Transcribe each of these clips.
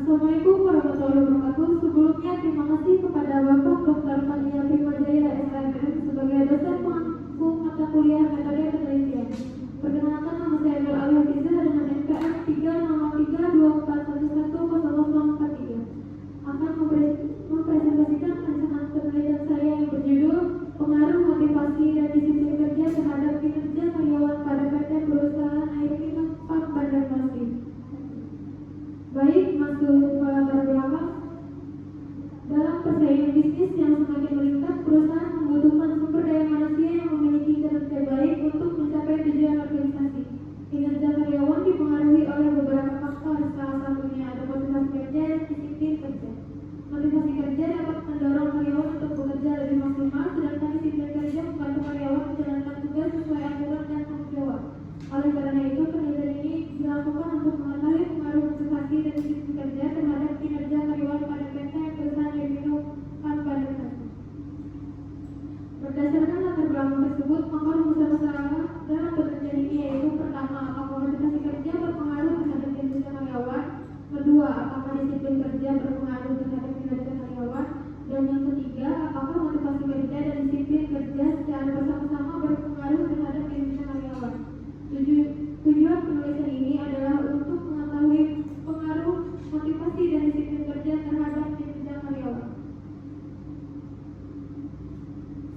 Assalamualaikum warahmatullahi wabarakatuh. Sebelumnya terima kasih kepada Bapak Dr. Fania Primajaya SHMM sebagai dosen pengampu mata kuliah metode penelitian. Perkenalkan, nama saya Nur Ali Hafizah dengan NPM 30324110043. Akan mempresentasikan rancangan penelitian saya yang berjudul Pengaruh Motivasi dan Disiplin Kerja terhadap Kinerja Karyawan pada PT Perusahaan Air Minum Pam Banjarmasin. Baik, masuk ke latar belakang. Dalam persaingan bisnis yang semakin meningkat, perusahaan membutuhkan sumber daya manusia yang memiliki kinerja baik untuk mencapai tujuan organisasi. Kinerja karyawan dipengaruhi oleh beberapa faktor, salah satunya ada motivasi kerja dan disiplin kerja. Motivasi kerja dapat mendorong karyawan untuk bekerja lebih maksimal, sedangkan disiplin kerja membantu karyawan menjalankan tugas sesuai aturan dan tanggung jawab. Oleh karena itu, penelitian ini dilakukan untuk mengetahui pengaruh motivasi dan disiplin kerja terhadap kinerja karyawan pada PT Perusahaan Air Minum Pam Banjarmasin. Berdasarkan latar belakang tersebut, maka rumus masalah dalam penelitian ini yaitu: pertama, apakah motivasi kerja berpengaruh terhadap kinerja karyawan? Kedua, apakah disiplin kerja berpengaruh terhadap kinerja karyawan? Dan yang ketiga, apakah motivasi kerja dan disiplin kerja secara bersama-sama berpengaruh terhadap kinerja karyawan? Tujuan penelitian ini adalah untuk mengetahui pengaruh motivasi dan disiplin kerja terhadap kinerja karyawan.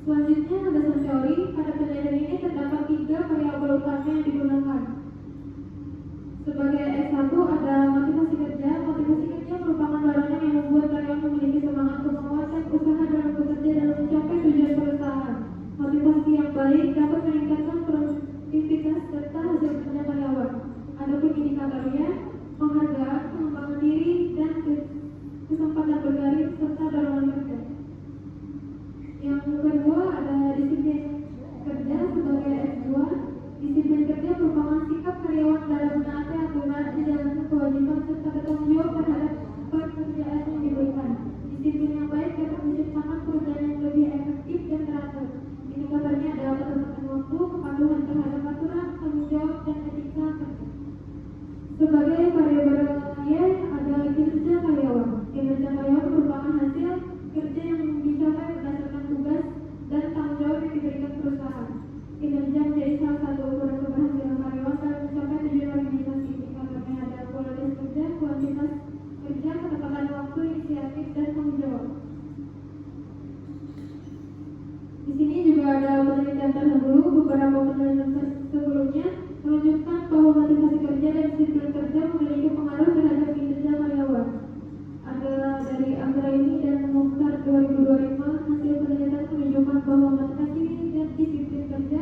Selanjutnya, landasan teori. Pada penelitian ini terdapat 3 variabel utama yang digunakan. Sebagai S1 ada motivasi kerja. Motivasi kerja merupakan dorongan yang membuat karyawan memiliki semangat untuk menguatkan usaha dalam bekerja dalam mencapai tujuan perusahaan. Motivasi yang baik dapat meningkatkan produktivitas serta hasil kerja karyawan. Adapun indikatornya, penghargaan, pengembangan diri, dan kesempatan berkarir serta dorongan kerja. Yang kedua ada disiplin kerja sebagai S2. Disiplin kerja merupakan sikap karyawan dalam menaati aturan, menjalankan kewajiban serta bertanggung jawab terhadap pekerjaan yang diberikan. Disiplin yang baik dapat menciptakan pekerjaan yang lebih efektif dan teratur. Indikatornya adalah ketepatan waktu, kepatuhan terhadap aturan, tanggung jawab, dan etika kerja. Sebagai variabelnya ada kinerja karyawan. Kinerja karyawan merupakan hasil kerja yang dicapai berdasarkan tugas dan tanggung jawab yang diberikan perusahaan. Kinerja menjadi salah satu ukuran keberhasilan karyawan dalam mencapai tujuan organisasi. Indikatornya ada kualitas kerja, kuantitas kerja, ketepatan waktu, inisiatif, dan tanggung jawab. Di sini juga ada penelitian terdahulu. Beberapa penelitian sebelumnya menunjukkan bahwa motivasi kerja dan disiplin kerja memiliki pengaruh terhadap kinerja karyawan. Ada dari Anggraini dan Mukhtar 2025, hasil penelitian menunjukkan bahwa motivasi dan disiplin kerja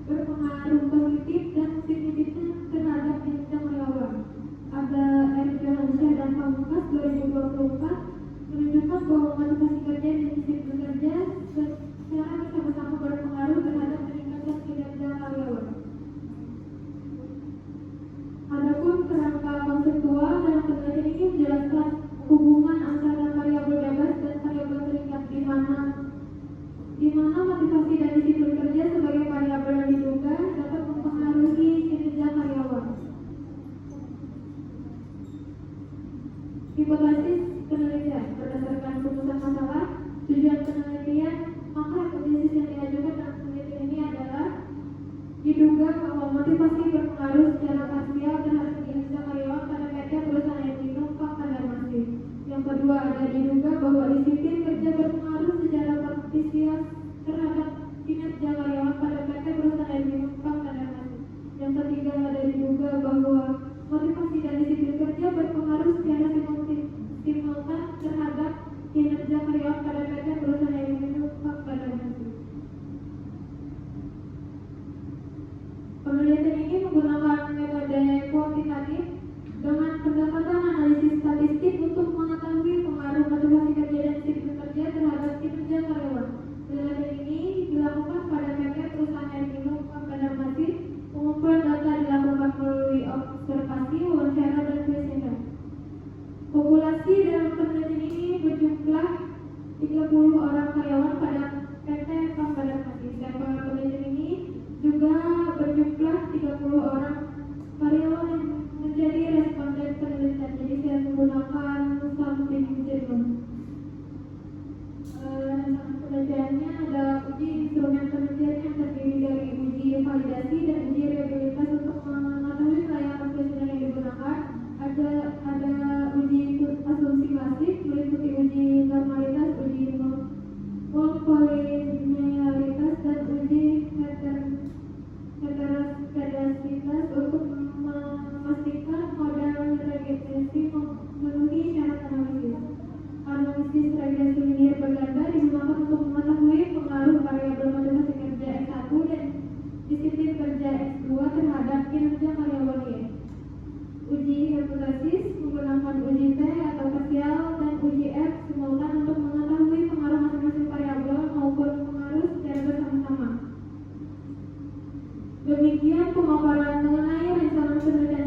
berpengaruh positif dan signifikan terhadap kinerja karyawan. Ada Eric Johansyah dan Pamungkas 2024 menunjukkan bahwa motivasi kerja dan disiplin kerja secara bersama-sama berpengaruh terhadap meningkatkan kinerja karyawan. Adapun kerangka konseptual dalam penelitian ini menjelaskan hubungan antara variabel bebas dan variabel terikat, di mana motivasi dan disiplin kerja sebagai variabel yang diduga dapat mempengaruhi kinerja karyawan. Hipotesis penelitian berdasarkan rumusan masalah. Tujuan penelitian, maka hipotesis yang diajukan dalam penelitian ini adalah diduga bahwa motivasi berpengaruh secara parsial terhadap kinerja karyawan pada PT Perusahaan Air Minum Pam Banjarmasin. Yang kedua ada diduga bahwa disiplin kerja berpengaruh secara parsial terhadap kinerja karyawan pada PT Perusahaan Air Minum Pam Banjarmasin. Yang ketiga ada diduga bahwa motivasi dan disiplin kerja berpengaruh secara simultan terhadap kinerja karyawan pada PT Perusahaan Air Minum Pam Banjarmasin. Penelitian ini menggunakan metode kuantitatif dengan pendekatan analisis statistik untuk mengetahui pengaruh motivasi kerja dan disiplin kerja terhadap kinerja karyawan. Penelitian ini dilakukan pada PT Perusahaan Air Minum Pam Banjarmasin. Pengumpulan data dilakukan melalui observasi, wawancara, dan kuesioner. Populasi dalam penelitian ini berjumlah 30 orang karyawan pada PT Pam Banjarmasin. Sampel penelitian ini juga berjumlah 30 orang karyawan yang menjadi responden penelitian. Jadi saya menggunakan Jerman. Rancangan penelitiannya ada uji instrumen penelitian yang terdiri dari uji validasi dan uji reliabilitas untuk mengetahui kelayakan presiden yang digunakan. Ada uji asumsi klasik meliputi uji normalitas, uji kolinialitas dan uji heteroskedasitas untuk memastikan model regresi memenuhi syarat analisis. Analisis regresi linear berganda digunakan untuk mengetahui pengaruh variabel motivasi kerja X1 dan disiplin kerja X2 terhadap kinerja karyawan. Uji hipotesis menggunakan uji T atau parsial dan uji F simultan untuk mengetahui pengaruh masing-masing variabel maupun pengaruh secara bersama-sama. Demikian pemaparan mengenai rancangan penelitian